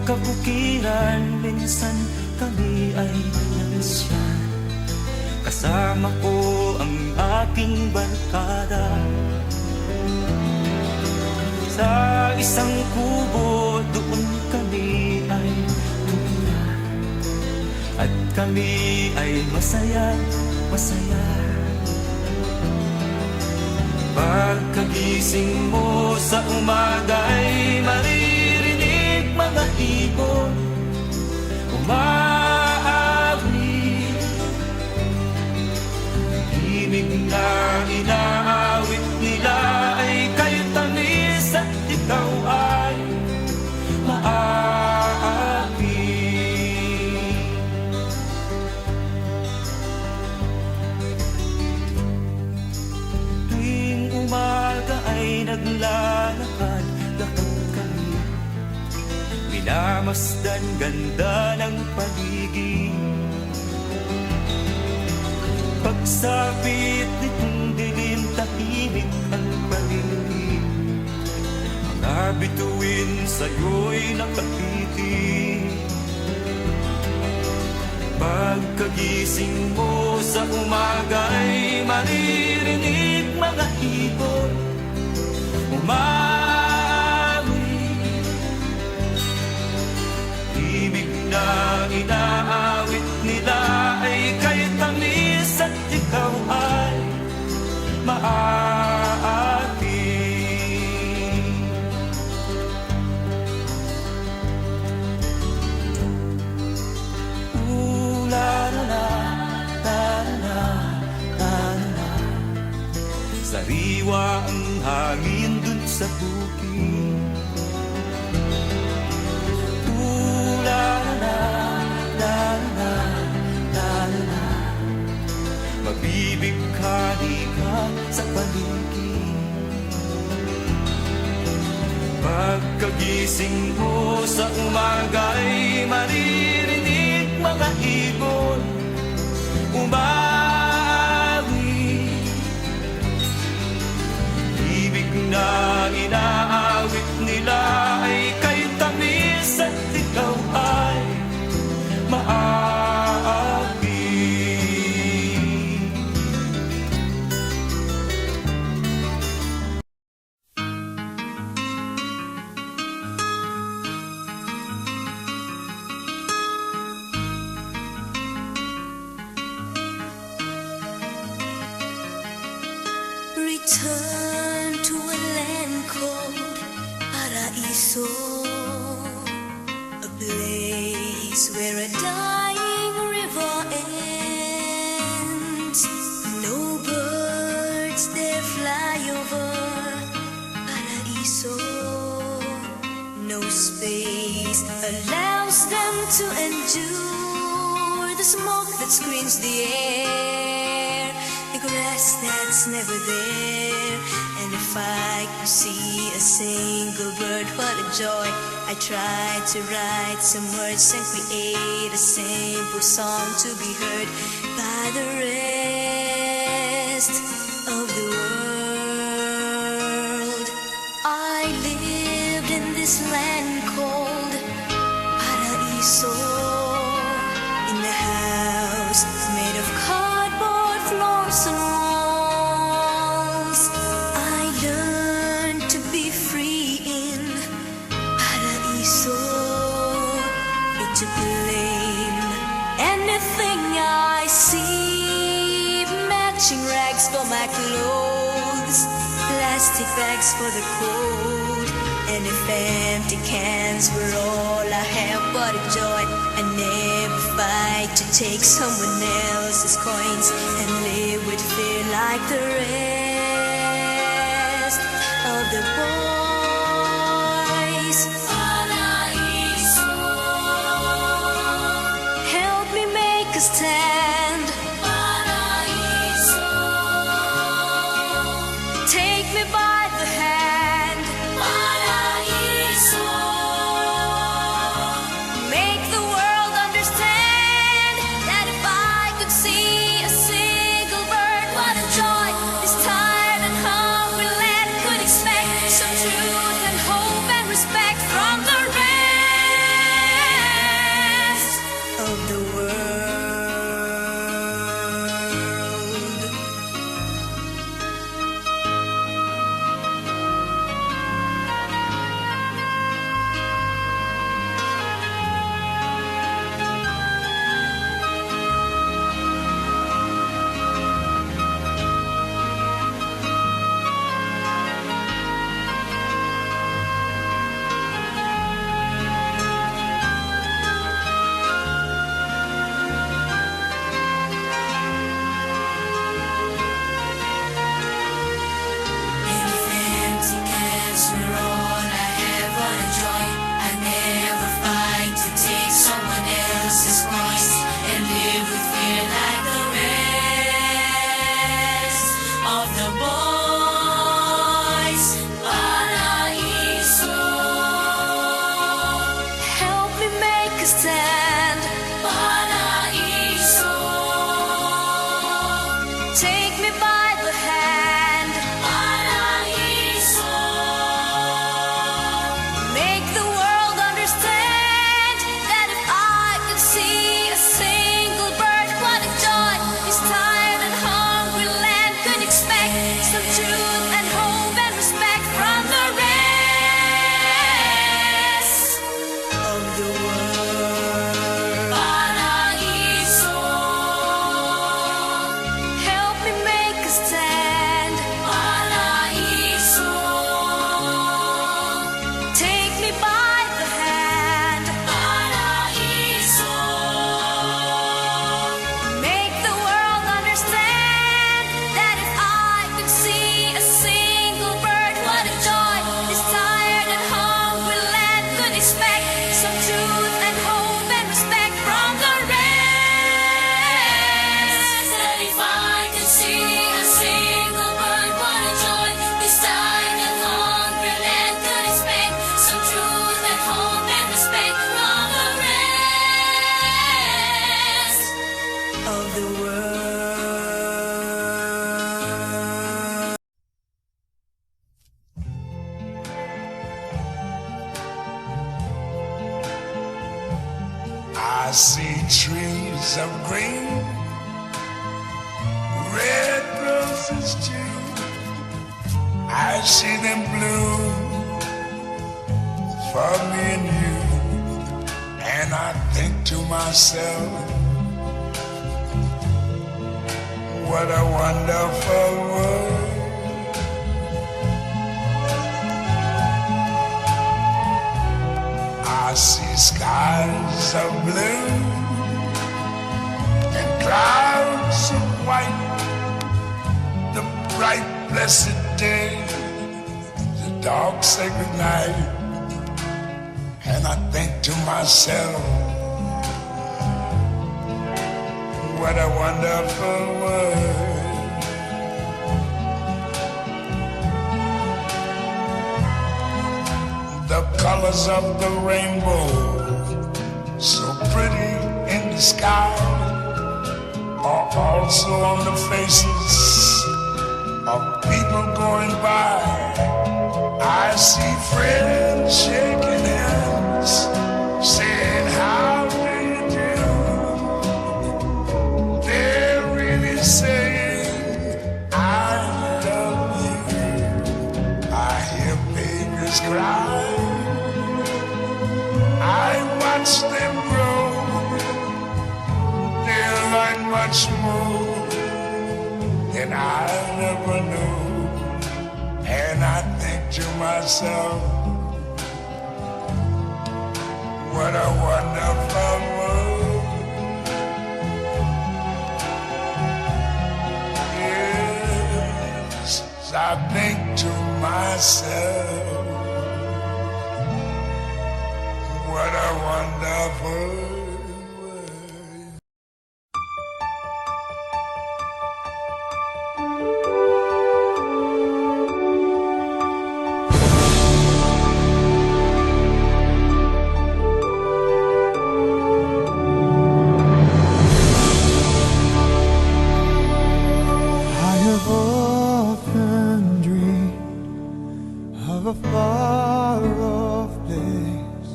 kabukiran, minsan kami ay nalasyan. Kasama ko ang aking barkada. Sa isang kubo doon kami ay tumira, at kami ay masaya, masaya. Pagkagising mo sa umaga'y maririnig mga ibon umaawit. Himig na inaawit nila ay kayo tamis at ikaw ay maaawit. Tuwing umaga ay naglalakad-lakad kami, minamasdan ganda ng paligid. Pagsapit nitong dilim, tahimik ang paligid. Mga bituin sa'yo'y nakatitig. Pagkagising mo sa umaga'y maririnig mga ibon umawit. Ibig na inaawit nila ay kay tamis at ikaw ay maaawit. Sariwa ang hangin dun sa bukid. La-la-la, mabibigkani ka sa paligid. Pagkagising mo sa umaga'y maririnig mga ibon umawit. Ibig na inaawit nila ay kay tamis at ikaw ay maaawit. Return to a land called Paraiso, a place where a dying river ends. No birds there fly over Paraiso. No space allows them to endure the smoke that screens the air, the grass that's never there. And if I could see a single bird, what a joy. I try to write some words and create a simple song to be heard by the rest of the world. I lived in this land called Paraiso, in the house made of cardboard floors and walls. I learned to be free in Paraiso. It took blame anything I see, matching rags for my clothes, plastic bags for the cold. And if empty cans were all I have, what a joy. I never fight to take someone else's coins and live with fear like the rest of the boys. Paraiso, help me make a stand. Paraiso, take me by the hand. Paraiso, make the world understand that if I could see a single bird, what a joy this tired and hungry land could expect. Some truth and hope and respect from the rest. of the world. I see trees of green, red roses too. I see them bloom for me and you. And I think to myself, what a wonderful world. I see skies of blue and clouds of white, the bright blessed day, the dark sacred night. And I think to myself, what a wonderful world. The colors of the rainbow, so pretty in the sky, are also on the faces of people going by. I see friends shaking hands, saying how do you do. They're really saying I love you. I hear babies cry, I watch them grow. They'll learn much more than I never knew. And I think to myself, what a wonderful world. Yes, I think to myself, what a wonderful world. Of a far-off place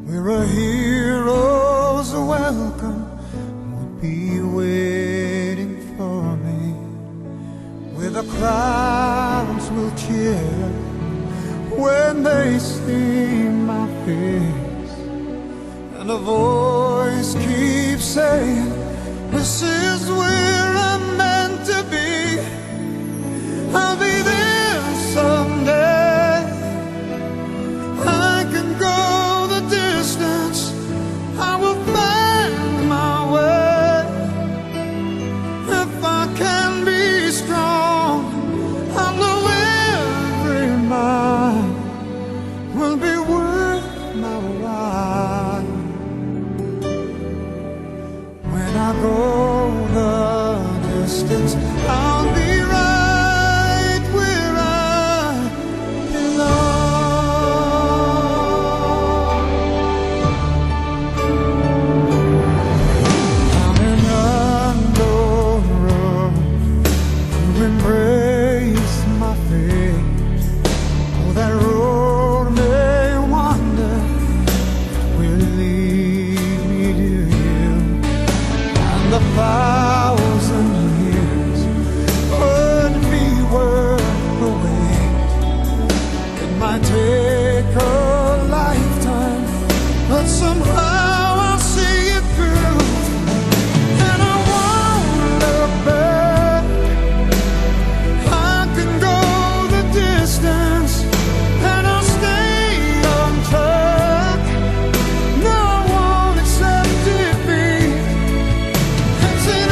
where a hero's welcome would be waiting for me, where the crowds will cheer when they see my face, and a voice keeps saying, this is where I'm meant to be. I'll be there someday. I go the distance, I'll be right where I belong. I'm an unknown road to embrace my fate. Oh, that road may wander, will lead me to you. The 1,000 years would be worth the wait. It might take a lifetime, but somehow I'll see it through. And I won't look back. I can go the distance, and I'll stay on track. No, I won't accept defeat. It's an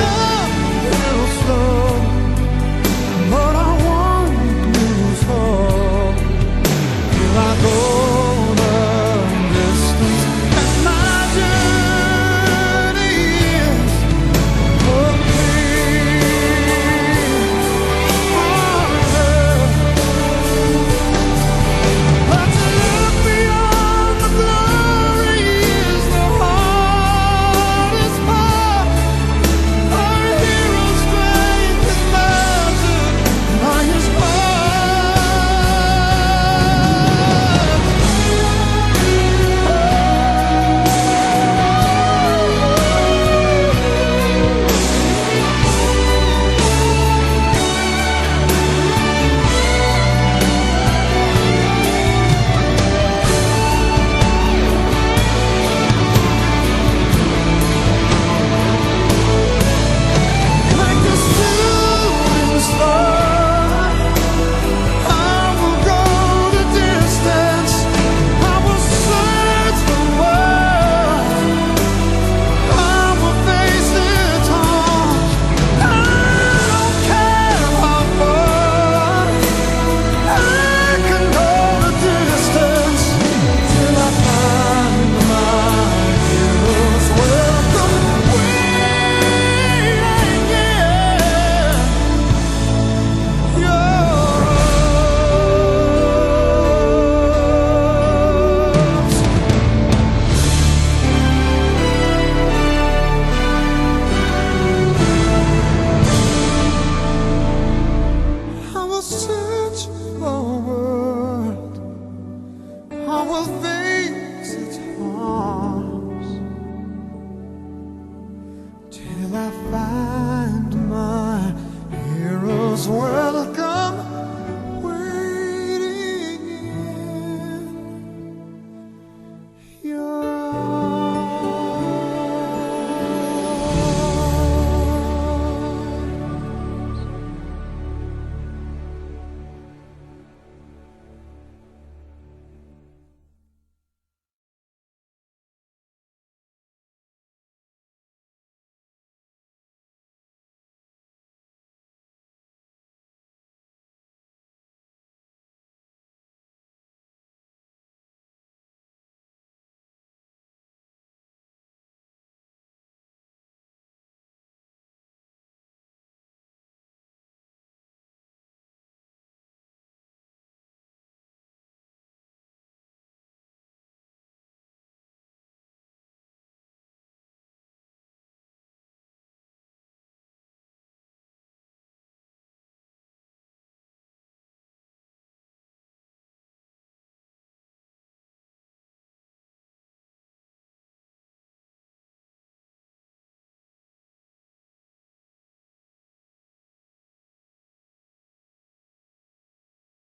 was worth